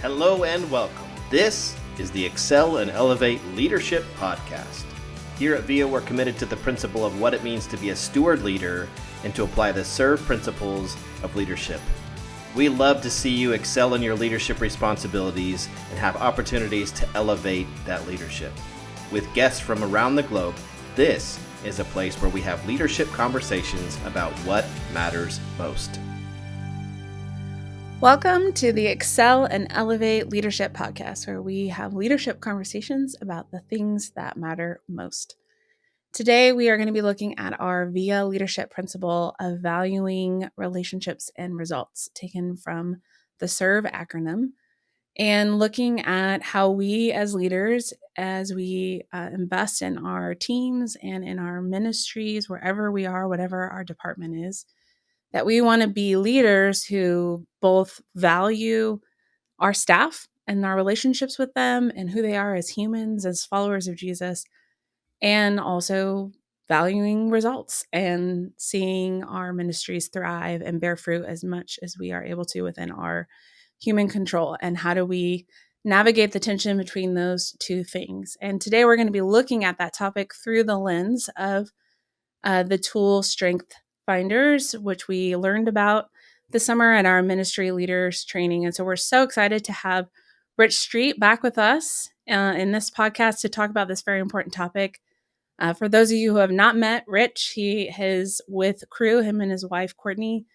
Hello and welcome. This is the Excel and Elevate Leadership Podcast. Here at VIA, we're committed to the principle of what it means to be a steward leader and to apply the SERVE principles of leadership. We love to see you excel in your leadership responsibilities and have opportunities to elevate that leadership. With guests from around the globe, this is a place where we have leadership conversations about what matters most. Welcome to the Excel and Elevate Leadership Podcast, where we have leadership conversations about the things that matter most. Today, we are going to be looking at our VIA leadership principle of valuing relationships and results, taken from the SERVE acronym, and looking at how we as leaders, as we invest in our teams and in our ministries, wherever we are, whatever our department is, that we want to be leaders who both value our staff and our relationships with them and who they are as humans, as followers of Jesus, and also valuing results and seeing our ministries thrive and bear fruit as much as we are able to within our human control. And how do we navigate the tension between those two things? And today we're going to be looking at that topic through the lens of the tool Strengths Finders, which we learned about this summer at our ministry leaders training. And so we're so excited to have Rich Street back with us in this podcast to talk about this very important topic. For those of you who have not met Rich, he is with Crew, him and his wife, Courtney.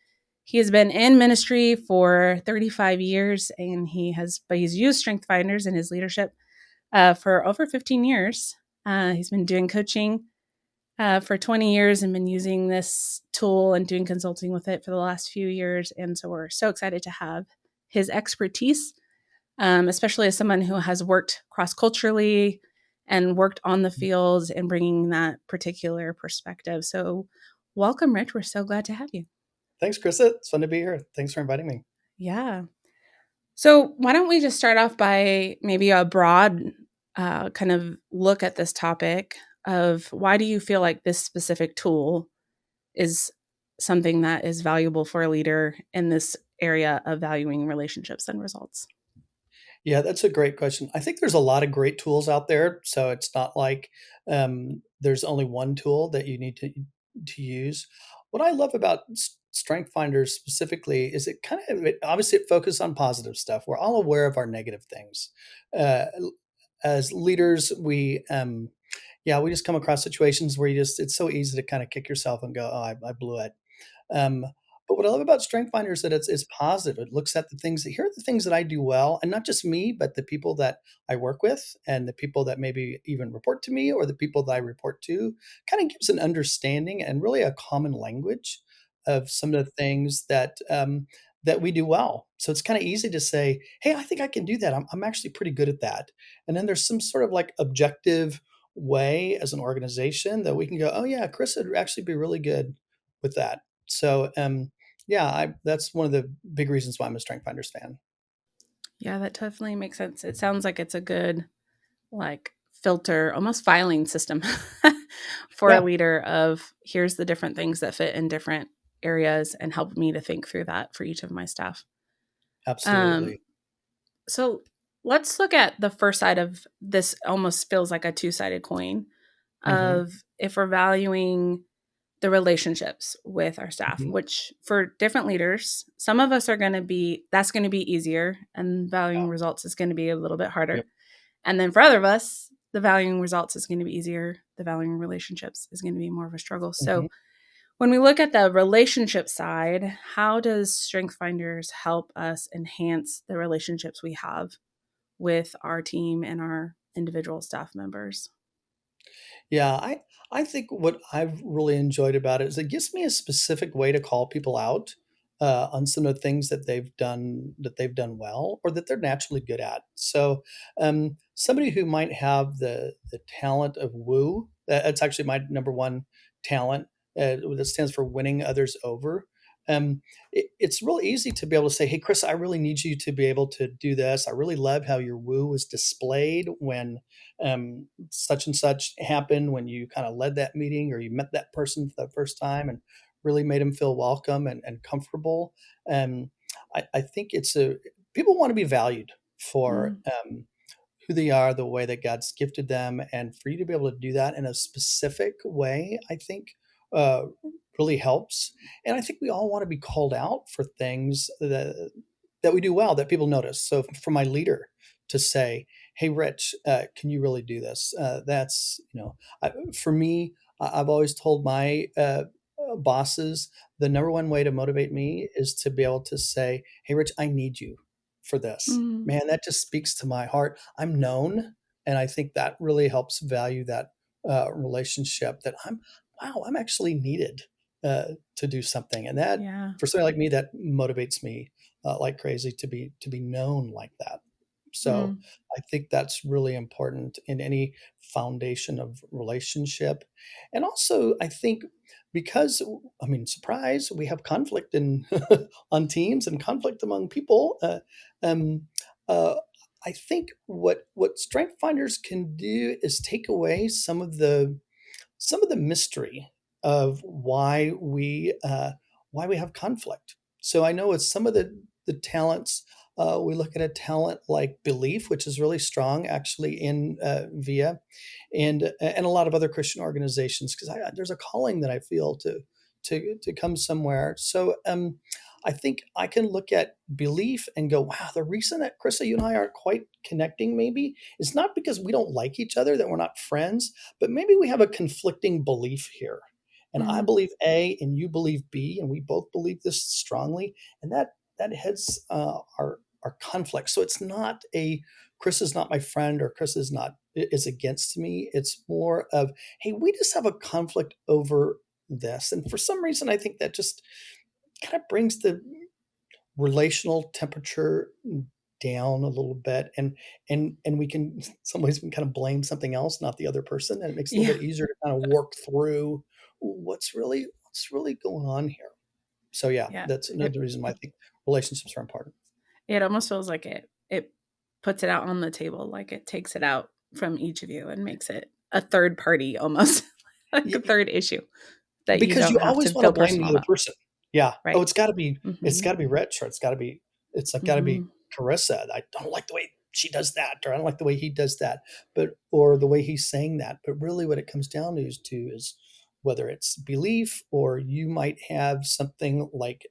He has been in ministry for 35 years, and he's used Strengths Finders in his leadership for over 15 years. He's been doing coaching for 20 years and been using this tool and doing consulting with it for the last few years. And so we're so excited to have his expertise, especially as someone who has worked cross-culturally and worked on the field and bringing that particular perspective. So welcome, Rich. We're so glad to have you. Thanks, Carissa. It's fun to be here. Thanks for inviting me. Yeah. So why don't we just start off by maybe a broad kind of look at this topic of why do you feel like this specific tool is something that is valuable for a leader in this area of valuing relationships and results? Yeah, that's a great question. I think there's a lot of great tools out there. So it's not like there's only one tool that you need to use. What I love about Strength Finders specifically is obviously it focuses on positive stuff. We're all aware of our negative things. Uh, as leaders, we just come across situations where it's so easy to kind of kick yourself and go, oh, I blew it. Um, but what I love about Strength Finder is that it's positive. It looks at the things that here are the things that I do well, and not just me, but the people that I work with and the people that maybe even report to me or the people that I report to. Kind of gives an understanding and really a common language of some of the things that we do well. So it's kind of easy to say, hey, I think I can do that. I'm actually pretty good at that. And then there's some sort of like objective way as an organization that we can go, oh yeah, Chris would actually be really good with that. So that's one of the big reasons why I'm a Strength Finders fan. Yeah, that definitely makes sense. It sounds like it's a good filter, almost filing system for a Yeah, leader of here's the different things that fit in different areas and help me to think through that for each of my staff. absolutely. So let's look at the first side of this. Almost feels like a two-sided coin hmm of if we're valuing the relationships with our staff, hmm which for different leaders, some of us that's going to be easier, and valuing Yeah. results is going to be a little bit harder. Yep. And then for other of us, the valuing results is going to be easier. The valuing relationships is going to be more of a struggle. hmm So when we look at the relationship side, how does Strength Finders help us enhance the relationships we have with our team and our individual staff members? Yeah, I think what I've really enjoyed about it is it gives me a specific way to call people out on some of the things that they've done well or that they're naturally good at. So somebody who might have the talent of woo, that's actually my number one talent. That stands for winning others over. It's real easy to be able to say, "Hey, Chris, I really need you to be able to do this. I really love how your woo was displayed when such and such happened when you kind of led that meeting or you met that person for the first time and really made them feel welcome and comfortable. Um, I think people want to be valued. for Mm. who they are, the way that God's gifted them, and for you to be able to do that in a specific way, I think uh, really helps. And I think we all want to be called out for things that we do well, that people notice. So for my leader to say, "Hey, Rich, can you really do this?" That's for me. I've always told my bosses the number one way to motivate me is to be able to say, "Hey, Rich, I need you for this." Mm. Man, that just speaks to my heart. I'm known, and I think that really helps value that relationship. That I'm actually needed to do something, and that Yeah. for somebody like me, that motivates me like crazy to be known like that. So Mm. I think that's really important in any foundation of relationship, and also I think because I mean, surprise, we have conflict in on teams and conflict among people. Um, uh, I think what strength finders can do is take away some of the mystery of why we have conflict. So I know it's some of the talents. We look at a talent like belief, which is really strong actually in VIA, and a lot of other Christian organizations because there's a calling that I feel to come somewhere. So I think I can look at belief and go, wow, the reason that Carissa, you and I aren't quite connecting maybe is not because we don't like each other, that we're not friends, but maybe we have a conflicting belief here. And I Mm. believe A and you believe B, and we both believe this strongly. And that heads our conflict. So it's not a Chris is not my friend or Chris is against me. It's more of, hey, we just have a conflict over this. And for some reason, I think that just kind of brings the relational temperature down a little bit, and we can in some ways we can kind of blame something else, not the other person, and it makes it a little Yeah. bit easier to kind of work through what's really going on here. So yeah, Yeah. that's It another reason why I think relationships are important. it almost feels like it puts it out on the table, like it takes it out from each of you and makes it a third party almost, like a Y- third issue that you because don't you have always to want to feel blame the personal other about. person. Yeah. Oh, Right. it's Mhm. got to be Rich, or it's got to be Mhm. Carissa. I don't like the way she does that, or I don't like the way he does that, or the way he's saying that. But really, what it comes down to is whether it's belief, or you might have something like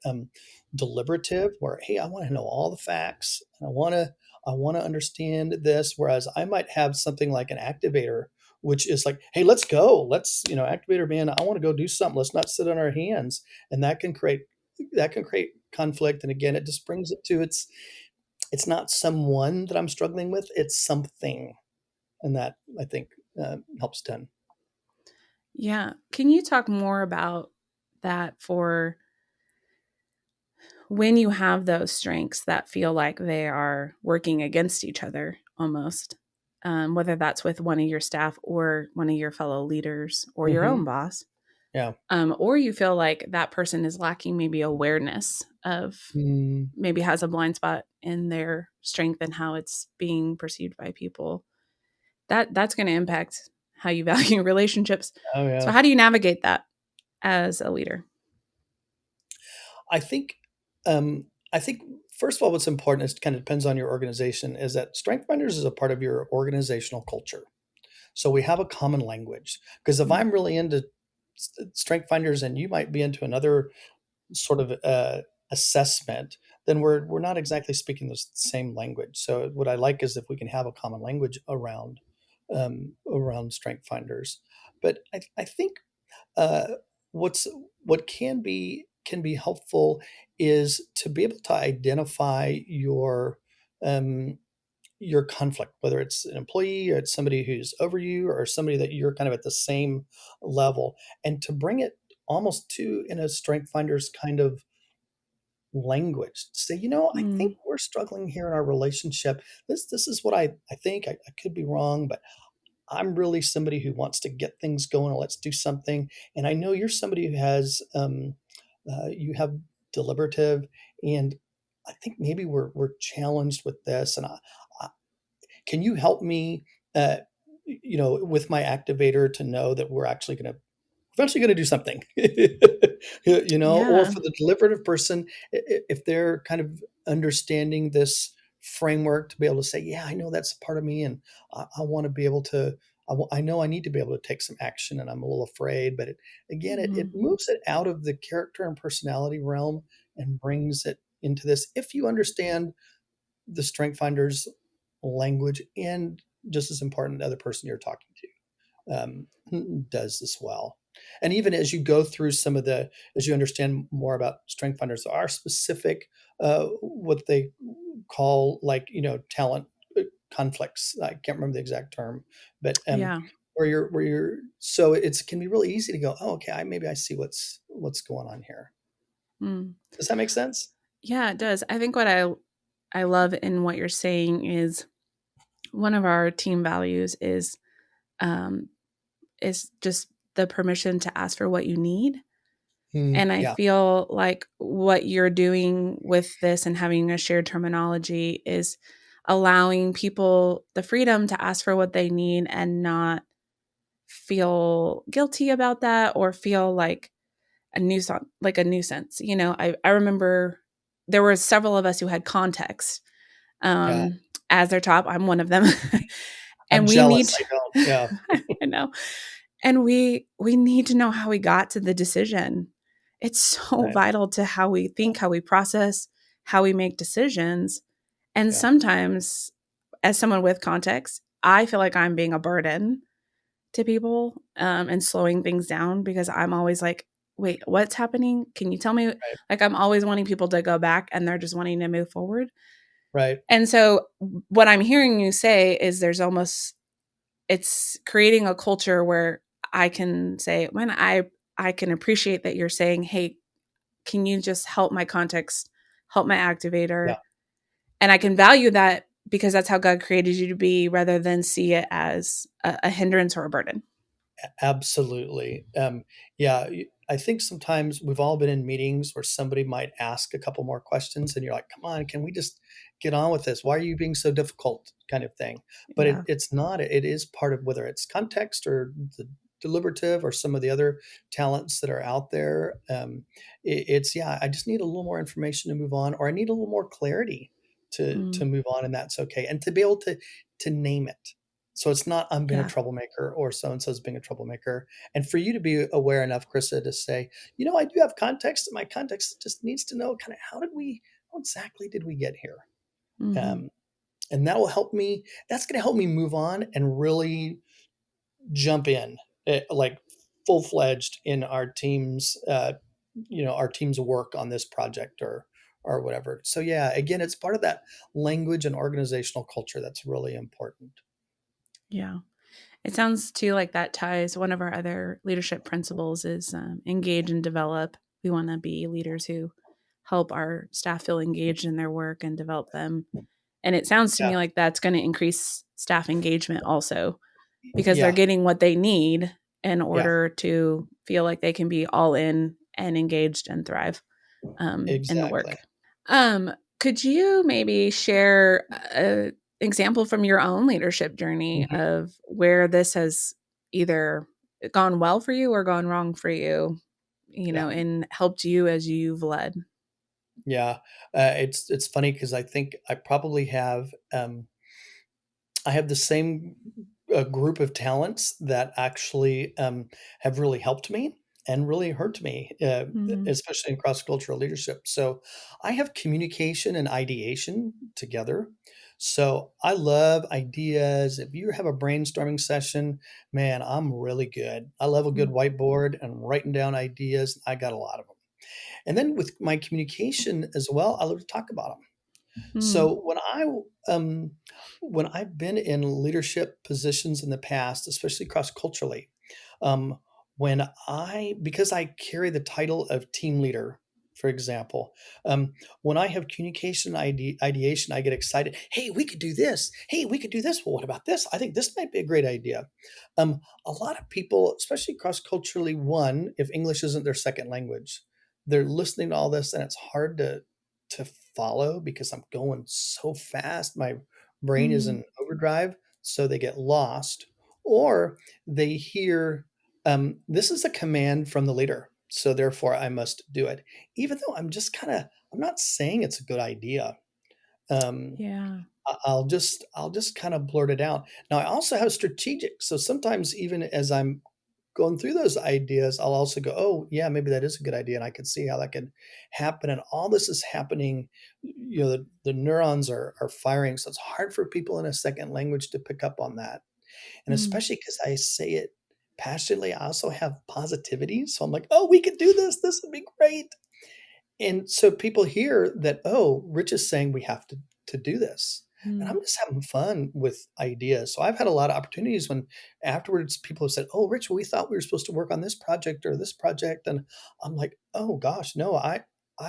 deliberative, where hey, I want to know all the facts, and I want to understand this. Whereas I might have something like an activator, which is like, hey, let's go, let's activator, man, I want to go do something. Let's not sit on our hands, and that can create conflict. And again, it just brings it to it's not someone that I'm struggling with, it's something, and that I think helps ton. Yeah. Can you talk more about that for when you have those strengths that feel like they are working against each other almost, whether that's with one of your staff or one of your fellow leaders or your own Hmm. boss, Yeah. or you feel like that person is lacking maybe awareness of Mm. maybe has a blind spot in their strength and how it's being perceived by people. That's going to impact how you value relationships. Oh So yeah. how do you navigate that as a leader? I think I think first of all, what's important is kind of depends on your organization, is that strength finders is a part of your organizational culture. So we have a common language. Because if Mm. I'm really into strength finders and you might be into another sort of assessment, then we're not exactly speaking the same language. So what I like is if we can have a common language around strength finders. But I think uh, what's what can be helpful is to be able to identify um, your conflict, whether it's an employee or it's somebody who's over you or somebody that you're kind of at the same level, and to bring it almost to in a strength finders kind of language. Say, I think Mm. we're struggling here in our relationship. This is what I think. I could be wrong, but I'm really somebody who wants to get things going. Let's do something. And I know you're somebody who has you have deliberative, and I think maybe we're challenged with this. And can you help me, uh, with my activator to know that we're actually going to eventually going to do something, or Yeah. for the deliberative person, if they're kind of understanding this framework to be able to say, yeah, I know that's a part of me, and I want to be able to. I know I need to be able to take some action, and I'm a little afraid. But it Mm-hmm. moves it out of the character and personality realm and brings it into this. If you understand the Strength Finders language, and just as important, the other person you're talking to does as well. And even as you go through as you understand more about Strength Finders, there are specific what they call, like, talent conflicts. I can't remember the exact term, but Yeah. where you're so it can be really easy to go, oh, okay, maybe I see what's going on here. Mm. Does that make sense? Yeah, it does. I think what I love in what you're saying is one of our team values um, is just the permission to ask for what you need. And I Yeah, feel like what you're doing with this and having a shared terminology is allowing people the freedom to ask for what they need and not feel guilty about that or feel like a nuisance. I remember there were several of us who had context yeah. as their top. I'm one of them. I'm And we need jealous. to, I don't. Yeah, I know. And we need to know how we got to the decision. It's so right. vital to how we think, how we process, how we make decisions. And Yeah, sometimes, as someone with context, I feel like I'm being a burden to people and slowing things down because I'm always like, wait, what's happening? Can you tell me? right, Like, I'm always wanting people to go back and they're just wanting to move forward. right. And so, what I'm hearing you say is it's creating a culture where I can say, when I can appreciate that you're saying, hey, can you just help my context, help my activator? Yeah. And I can value that because that's how God created you to be rather than see it as a hindrance or a burden. Absolutely. Yeah, I think sometimes we've all been in meetings where somebody might ask a couple more questions, and you're like, "Come on, can we just get on with this? Why are you being so difficult?" Kind of thing. But Yeah. it's not. It is part of whether it's context or the deliberative or some of the other talents that are out there. It's, yeah. I just need a little more information to move on, or I need a little more clarity to Mm, move on, and that's okay. And to be able to name it. So it's not, I'm being a yeah. troublemaker, or so and so's being a troublemaker. And for you to be aware enough, Carissa, to say, I do have context, and my context just needs to know kind of how exactly did we get here? Hmm. Um, and that will help me. That's going to help me move on and really jump in, like full fledged in our team's work on this project, or whatever. So yeah, again, it's part of that language and organizational culture that's really important. Yeah. It sounds too like that ties one of our other leadership principles is engage and develop. We want to be leaders who help our staff feel engaged in their work and develop them. And it sounds to Yeah, me like that's going to increase staff engagement also because they're yeah, getting what they need in yeah. order to feel like they can be all in and engaged and thrive in the Exactly. work. Could you maybe share an example from your own leadership journey Mhm. of where this has either gone well for you or gone wrong for you, Yeah, and helped you as you've led? yeah. It's funny because I think I have the same group of talents that actually have really helped me and really hurt me, Mm, especially in cross cultural leadership. So I have communication and ideation together. So I love ideas. If you have a brainstorming session, man, I'm really good. I love a good mm, whiteboard and writing down ideas. I got a lot of them. And then with my communication as well, I love to talk about them. mm, So um, when I've been in leadership positions in the past, especially cross culturally, um, because I carry the title of team leader, for example, when I have communication ideation, I get excited. Hey, we could do this. Hey, we could do this. Well, what about this? I think this might be a great idea. A lot of people, especially cross culturally, one, if English isn't their second language, they're listening to all this, and it's hard to follow because I'm going so fast. My brain is mm, in overdrive, so they get lost, or they hear, this is a command from the leader, so therefore I must do it. Even though I'm not saying it's a good idea. Yeah. I'll just kind of blurt it out. Now I also have strategic. So sometimes even as I'm going through those ideas, I'll also go, "Oh, yeah, maybe that is a good idea, and I can see how that could happen." And all this is happening, the neurons are firing, so it's hard for people in a second language to pick up on that. And Mm. especially because I say it passionately, I also have positivity. So I'm like, "Oh, we could do this. This would be great." And so people hear that, "Oh, Rich is saying we have to do this." And Mm. I'm just having fun with ideas. So I've had a lot of opportunities when afterwards people have said, "Oh, Rich, we thought we were supposed to work on this project or this project." And I'm like, "Oh gosh, no, I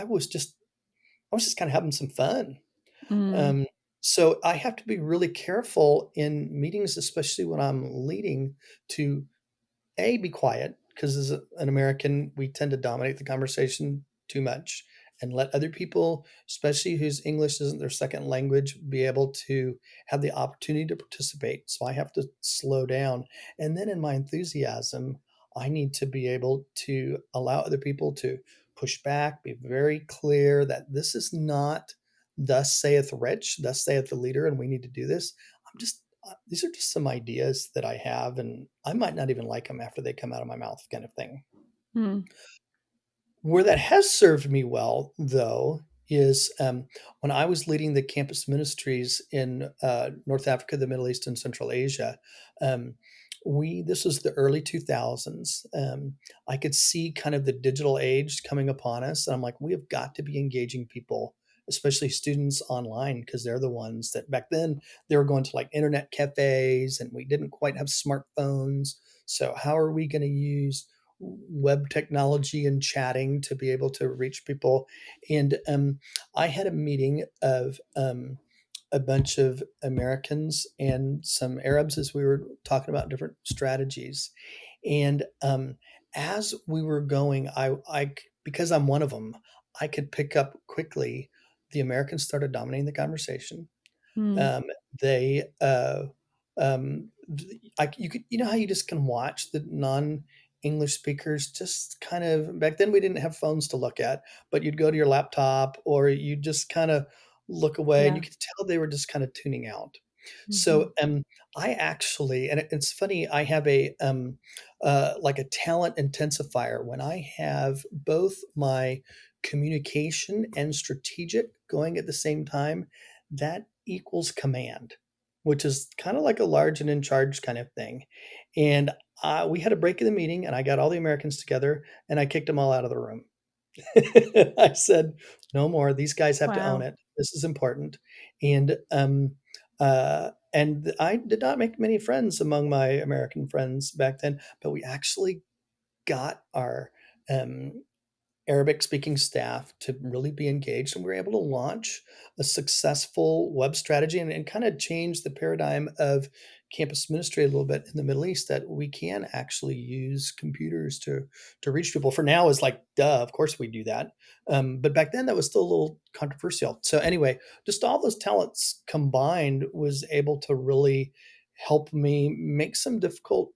was just kind of having some fun." Mm. Um, so I have to be really careful in meetings, especially when I'm leading, to be quiet, because as an American, we tend to dominate the conversation too much and let other people, especially whose English isn't their second language, be able to have the opportunity to participate. So I have to slow down. And then in my enthusiasm, I need to be able to allow other people to push back, be very clear that this is not thus saith Rich, thus saith the leader, and we need to do this. These are just some ideas that I have, and I might not even like them after they come out of my mouth, kind of thing. Mm. Where that has served me well, though, is when I was leading the campus ministries in North Africa, the Middle East, and Central Asia. Um, this was the early 2000s. I could see kind of the digital age coming upon us, and I'm like, we have got to be engaging people, especially students online, because they're the ones that back then they were going to like internet cafes, and we didn't quite have smartphones. So how are we going to use web technology and chatting to be able to reach people? And I had a meeting of a bunch of Americans and some Arabs as we were talking about different strategies. And as we were going, because I'm one of them, I could pick up quickly. The Americans started dominating the conversation. Mm. um, they you could, how you just can watch the non-English speakers just kind of, back then we didn't have phones to look at, but you'd go to your laptop or you just kind of look away, and you Yeah. could tell they were just kind of tuning out. Mm-hmm. So I actually, and it's funny, I have a like a talent intensifier when I have both my communication and strategic going at the same time. That equals command, which is kind of like a large and in charge kind of thing. And we had a break in the meeting, and I got all the Americans together, and I kicked them all out of the room. I said, "No more. These guys have to own Wow. it. This is important." And I did not make many friends among my American friends back then, but we actually got our um, Arabic speaking staff to really be engaged, and we were able to launch a successful web strategy, and kind of change the paradigm of campus ministry a little bit in the Middle East, that we can actually use computers to reach people. For now is like, duh, of course we do that. But back then that was still a little controversial. So anyway, just all those talents combined was able to really help me make some difficult,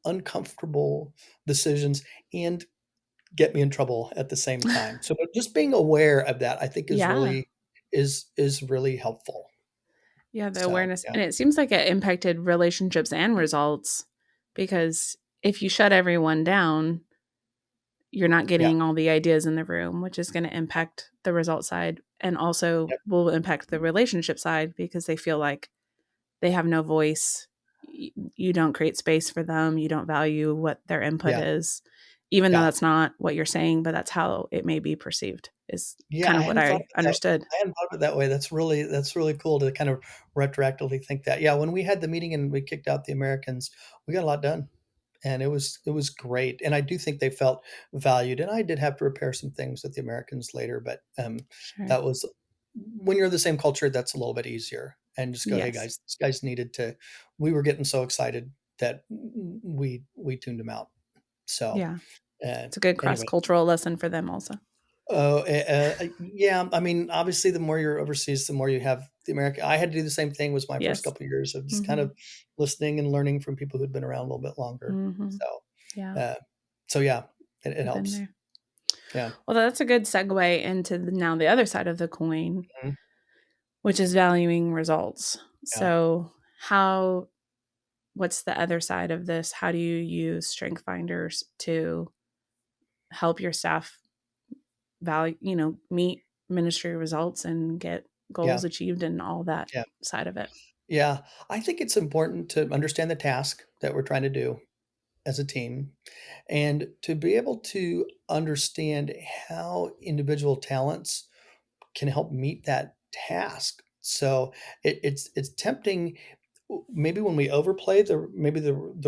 uncomfortable decisions, and get me in trouble at the same time. So just being aware of that, I think, Yeah. is really helpful. Yeah, the So awareness. yeah, And it seems like it impacted relationships and results because if you shut everyone down, you're not yeah, getting all the ideas in the room, which is going to impact the result side and also yep, will impact the relationship side because they feel like they have no voice. You don't create space for them. You don't value what their input yeah, is, even though yeah, that's not what you're saying, but that's how it may be perceived, is yeah. kind I of what hadn't thought of I it that understood. I hadn't thought of it that way. That's really cool to kind of retroactively think that. Yeah, when we had the meeting and we kicked out the Americans, we got a lot done. And it was great, and I do think they felt valued, and I did have to repair some things with the Americans later, but Sure. that was, when you're the same culture, that's a little bit easier, and just go, "Hey Yes. guys, these guys needed to." We were getting so excited that we tuned them out. So Yeah. uh, It's a good cross anyway. cultural lesson for them also. Oh, yeah. I mean, obviously, the more you're overseas, the more you have the American. I had to do the same thing. Was my first Yes. couple of years of just kind Hmm. of listening and learning from people who'd been around a little bit longer. Hmm. So, Yeah. uh, so yeah, it I've been helps. there. Yeah. Well, that's a good segue into now the other side of the coin. Mhm. which is valuing results. Yeah. So, what's the other side of this? How do you use strength finders to help your staff meet ministry results and get Yeah. goals achieved and all that Yeah. side of it? Yeah. I think it's important to understand the task that we're trying to do as a team and to be able to understand how individual talents can help meet that task. So it's tempting maybe when we overplay the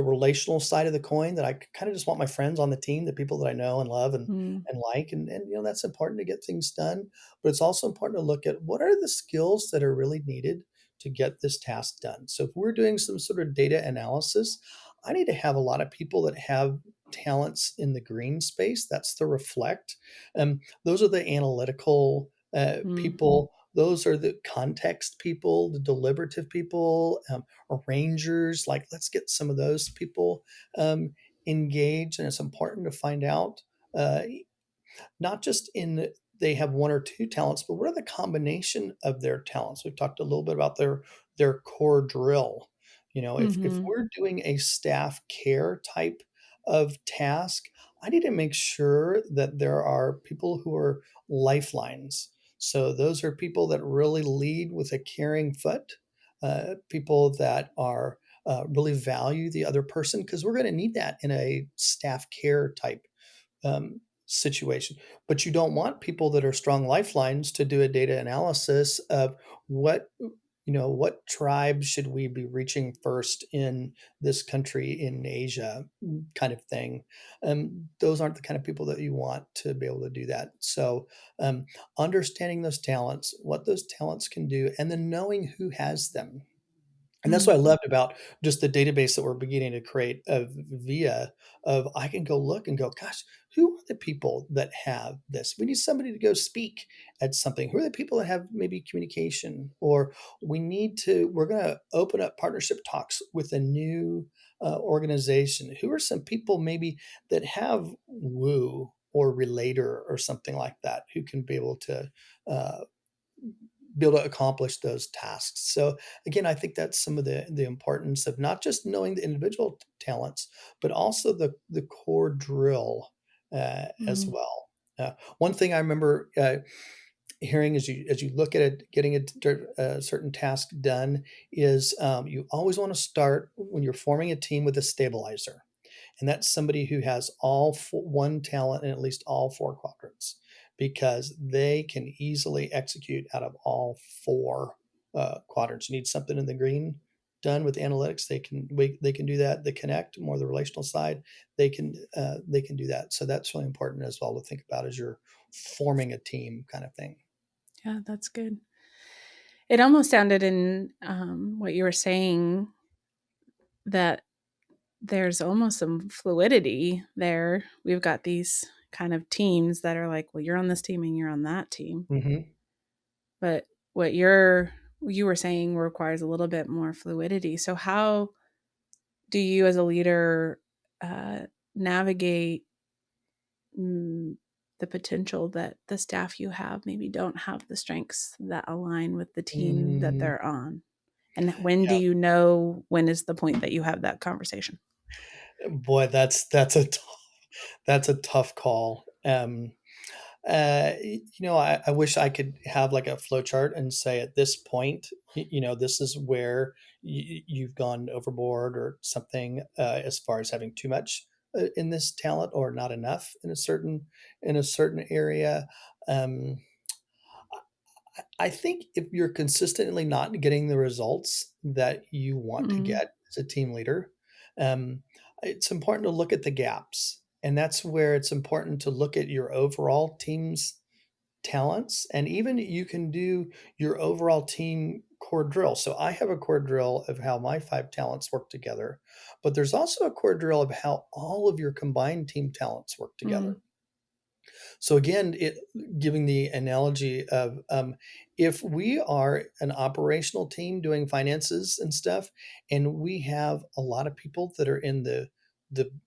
relational side of the coin that I kind of just want my friends on the team, the people that I know and love Mm, and like, and that's important to get things done. But it's also important to look at what are the skills that are really needed to get this task done. So if we're doing some sort of data analysis, I need to have a lot of people that have talents in the green space. That's the reflect. Those are the analytical mm, people. Those are the context people, the deliberative people, arrangers. Like, let's get some of those people engaged. And it's important to find out uh, not just in they have one or two talents, but what are the combination of their talents? We've talked a little bit about their core drill. If mhm, we're doing a staff care type of task, I need to make sure that there are people who are lifelines. So those are people that really lead with a caring foot, people that are really value the other person, because we're going to need that in a staff care type situation. But you don't want people that are strong lifelines to do a data analysis of what tribe should we be reaching first in this country in Asia, kind of thing. Those aren't the kind of people that you want to be able to do that. So understanding those talents, what those talents can do, and then knowing who has them. And that's what mm, I loved about just the database that we're beginning to create of VIA, of I can go look and go, gosh, who are the people that have this? We need somebody to go speak at something. Who are the people that have maybe communication? Or we're going to open up partnership talks with a new organization. Who are some people maybe that have Woo or Relator or something like that who can uh, be able to accomplish those tasks. So again, I think that's some of the importance of not just knowing the individual talents, but also the core drill as mm, well. One thing I remember hearing as you look at it, getting a certain task done is you always want to start when you're forming a team with a stabilizer, and that's somebody who has one talent in at least all four quadrants, because they can easily execute out of all four quadrants. You need something in the green done with analytics. They can do that. The connect, more the relational side, they can do that. So that's really important as well to think about as you're forming a team, kind of thing. yeah, that's good. It almost sounded in what you were saying that there's almost some fluidity there. We've got these kind of teams that are like, well, you're on this team and you're on that team. Hmm. But what you were saying requires a little bit more fluidity. So how do you as a leader uh, navigate mm, the potential that the staff you have maybe don't have the strengths that align with the team that Mm, they're on? And when do yeah, you know when is the point that you have that conversation? boy, that's a tough call. I wish I could have like a flow chart and say at this point, this is where you've gone overboard or something, as far as having too much in this talent or not enough in a certain area. Um, I think if you're consistently not getting the results that you want to Mm, get as a team leader, um, it's important to look at the gaps. And that's where it's important to look at your overall team's talents. And even you can do your overall team core drill. So I have a core drill of how my five talents work together, but there's also a core drill of how all of your combined team talents work mm, together. So again, giving the analogy of if we are an operational team doing finances and stuff, and we have a lot of people that are in the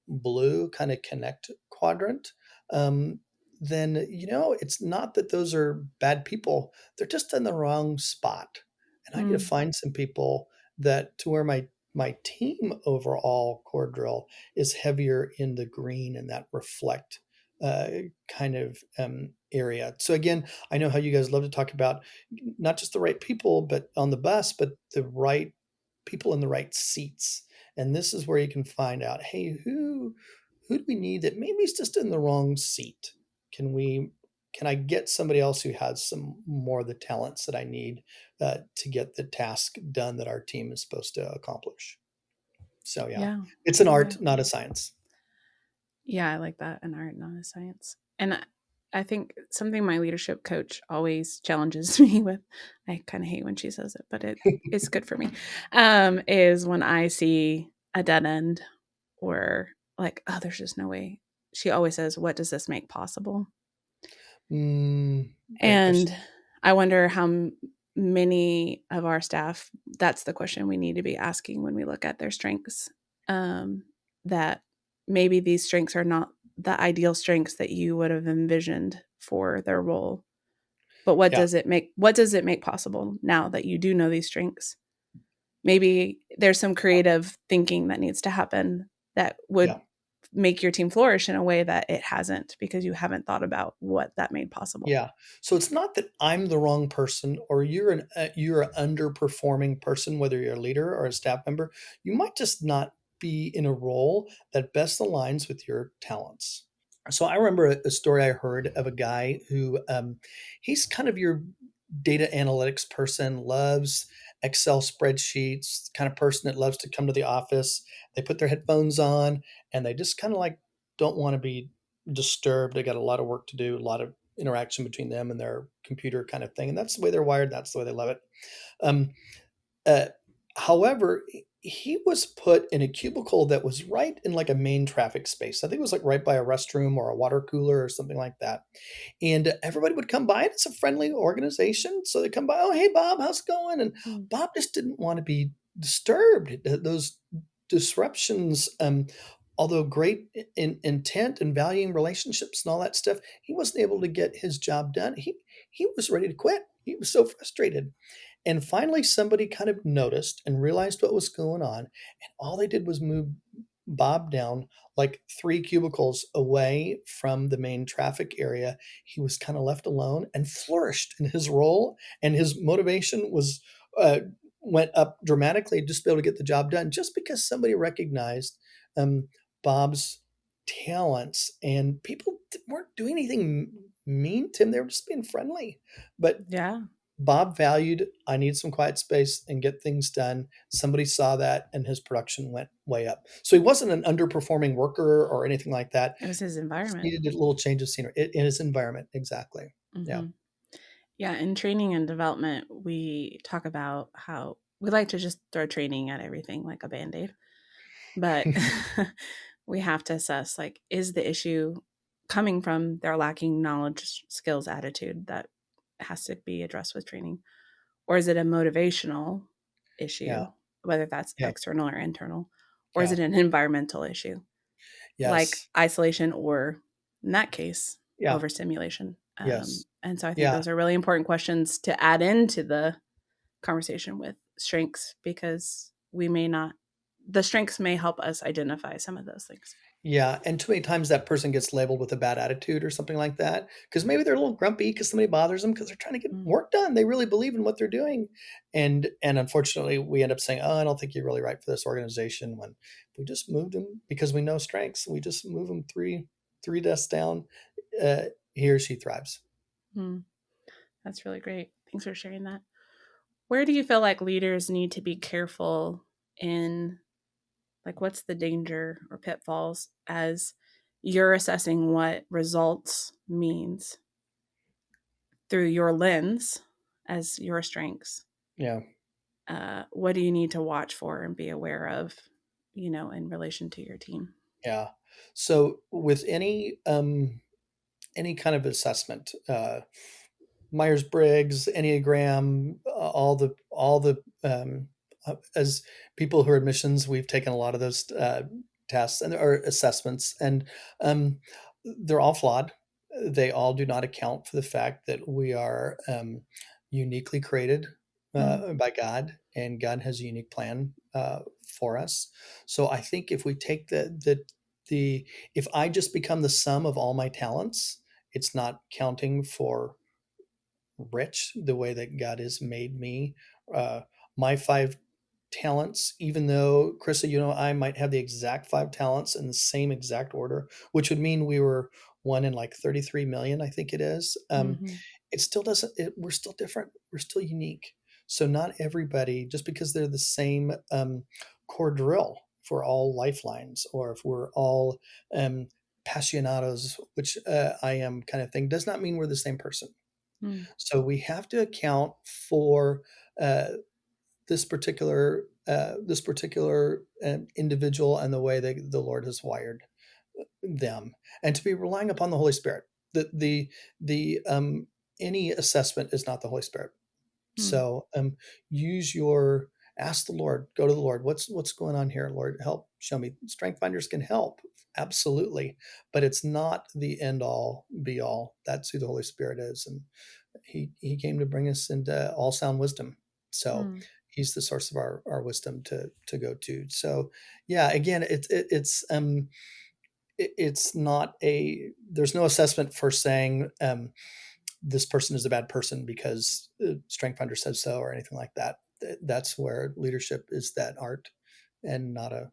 blue kind of connect quadrant, um, then it's not that those are bad people. They're just in the wrong spot. And I need to Mm, find some people that to where my team overall core drill is heavier in the green and that reflect uh, kind of area. So again, I know how you guys love to talk about not just the right people, but on the bus, but the right people in the right seats. And this is where you can find out, hey, who do we need that maybe is just in the wrong seat? Can I get somebody else who has some more of the talents that I need to get the task done that our team is supposed to accomplish? So yeah, yeah. it's an Yeah. art, not a science. Yeah, I like that. An art, not a science. And I think something my leadership coach always challenges me with, I kind of hate when she says it, but it's good for me, is when I see a dead end or like, oh, there's just no way. She always says, what does this make possible? Great question. And I wonder how many of our staff, that's the question we need to be asking when we look at their strengths. That maybe these strengths are not the ideal strengths that you would have envisioned for their role. But Yeah, what does it make possible now that you do know these strengths? Maybe there's some creative thinking that needs to happen that would yeah. make your team flourish in a way that it hasn't because you haven't thought about what that made possible. Yeah. So it's not that I'm the wrong person or you're an underperforming person, whether you're a leader or a staff member. You might just not be in a role that best aligns with your talents. So I remember a story I heard of a guy who he's kind of your data analytics person, loves Excel spreadsheets, kind of person that loves to come to the office. They put their headphones on and they just kind of like don't want to be disturbed. They got a lot of work to do, a lot of interaction between them and their computer kind of thing. And that's the way they're wired. That's the way they love it. Um, uh, However, he was put in a cubicle that was right in like a main traffic space. I think it was like right by a restroom or a water cooler or something like that. And everybody would come by. And it's a friendly organization, so they come by. Oh, hey, Bob, how's it going? And Mm. Bob just didn't want to be disturbed. Those disruptions, although great in intent and valuing relationships and all that stuff, he wasn't able to get his job done. He was ready to quit. He was so frustrated. And finally, somebody kind of noticed and realized what was going on. And all they did was move Bob down like 3 cubicles away from the main traffic area. He was kind of left alone and flourished in his role. And his motivation uh, went up dramatically just to be able to get the job done, just because somebody recognized um, Bob's talents. And people weren't doing anything mean to him, they were just being friendly. But Yeah. Bob valued, I need some quiet space and get things done. Somebody saw that and his production went way up. So he wasn't an underperforming worker or anything like that. It was his Just environment. needed a little change of scenery in his environment. Exactly. Yeah. Hmm. Yeah, in training and development, we talk about how we like to just throw training at everything like a band aid, but we have to assess like, is the issue coming from their lacking knowledge, skills, attitude that has to be addressed with training? Or is it a motivational Yeah. issue, whether that's Yeah. external or internal? Or is Yeah. it an environmental issue, like Yes. isolation or, in that case, Yeah. overstimulation? Yes. And so I think Yeah. those are really important questions to add into the conversation with strengths because the strengths may help us identify some of those things. Yeah, and too many times that person gets labeled with a bad attitude or something like that, because maybe they're a little grumpy because somebody bothers them because 'cause they're trying to get Mm, work done. They really believe in what they're doing, and unfortunately, we end up saying, "Oh, I don't think you're really right for this organization," when we just moved him because we know strengths. We just move him 3 desks down, he or she thrives. mm. That's really great. Thanks for sharing that. Where do you feel like leaders need to be careful in, like, what's the danger or pitfalls as you're assessing what results means through your lens as your strengths? Yeah, What do you need to watch for and be aware of, in relation to your team? yeah. So with any kind of assessment, Myers-Briggs, Enneagram, as people who are admissions, we've taken a lot of those tests and or assessments, and um, they're all flawed. they all do not account for the fact that we are uniquely created by God, and God has a unique plan for us. So I think if we take the if I just become the sum of all my talents, it's not counting for rich the way that God has made me. My five talents, even though Carissa, I might have the exact five talents in the same exact order, which would mean we were one in like 33 million, I think it is. Mm-hmm. It still doesn't, we're still different. We're still unique. So not everybody, just because they're the same core drill, if we're all lifelines, or if we're all passionados, which I am kind of thing, does not mean we're the same person. So we have to account for uh, this particular individual and the way that the Lord has wired them, and to be relying upon the Holy Spirit. The any assessment is not the Holy Spirit. So use your ask the Lord, go to the Lord. What's going on here, Lord? Help, show me. Strength finders can help, absolutely, but it's not the end all be all. That's who the Holy Spirit is, and he came to bring us into all sound wisdom. So he's the source of our wisdom to go to. So yeah, again, it's not there's no assessment for saying this person is a bad person because Strength Finder says so or anything like that. That's where leadership is that art and not a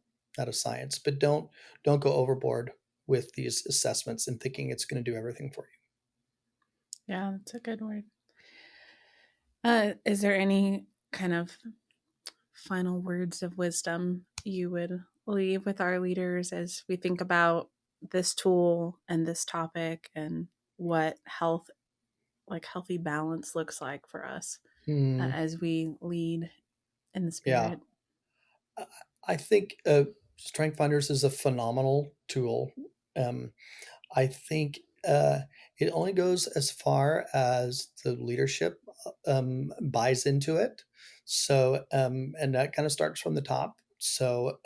science. But don't go overboard with these assessments and thinking it's going to do everything for you. Yeah, that's a good word. Is there any kind of final words of wisdom you would leave with our leaders as we think about this tool and this topic and what healthy balance looks like for us as we lead in the Yeah. Spirit? I think Strength Finders is a phenomenal tool. I think it only goes as far as the leadership buys into it. So, and that kind of starts from the top. So,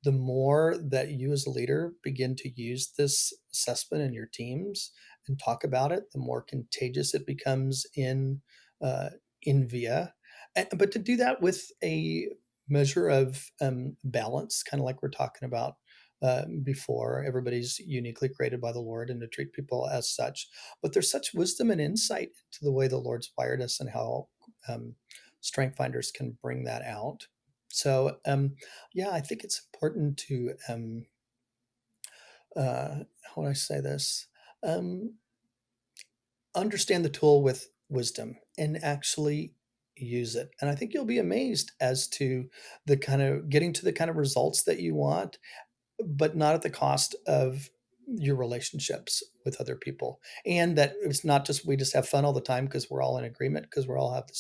the more that you as a leader begin to use this assessment in your teams and talk about it, the more contagious it becomes in VIA. But to do that with a measure of balance, kind of like we're talking about before. Everybody's uniquely created by the Lord, and to treat people as such. But there's such wisdom and insight to the way the Lord's wired us and how Strength Finders can bring that out. So, yeah, I think it's important to, how would I say this? Understand the tool with wisdom and actually use it. And I think you'll be amazed as to the kind of getting to the kind of results that you want, but not at the cost of your relationships with other people. And that it's not just we just have fun all the time because we're all in agreement, because we all have the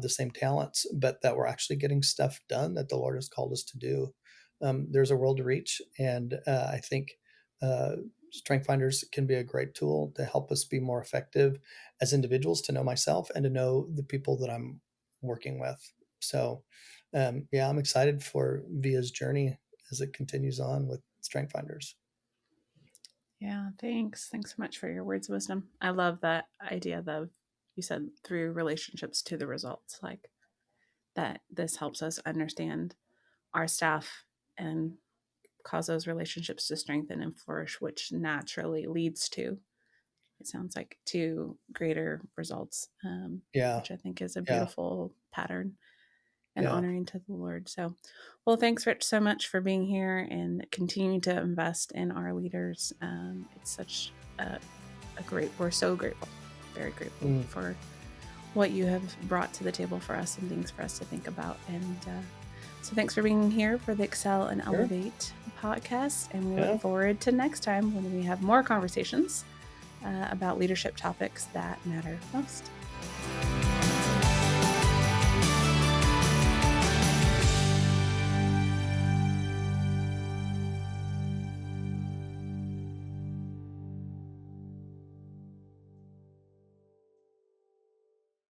same talents, but that we're actually getting stuff done that the Lord has called us to do. There's a world to reach, and I think Strength Finders can be a great tool to help us be more effective as individuals, to know myself and to know the people that I'm working with. So, yeah, I'm excited for Via's journey as it continues on with Strength Finders. Yeah, thanks. Thanks so much for your words of wisdom. I love that idea of you said through relationships to the results, like that this helps us understand our staff and cause those relationships to strengthen and flourish, which naturally leads to, it sounds like, to greater results, Yeah, which I think is a yeah, beautiful pattern and yeah. honoring to the Lord. So, well, thanks, Rich, so much for being here and continuing to invest in our leaders. It's such a we're so grateful, very grateful for what you have brought to the table for us and things for us to think about. And so thanks for being here for the Excel and Elevate podcast. And we look forward to next time when we have more conversations about leadership topics that matter most.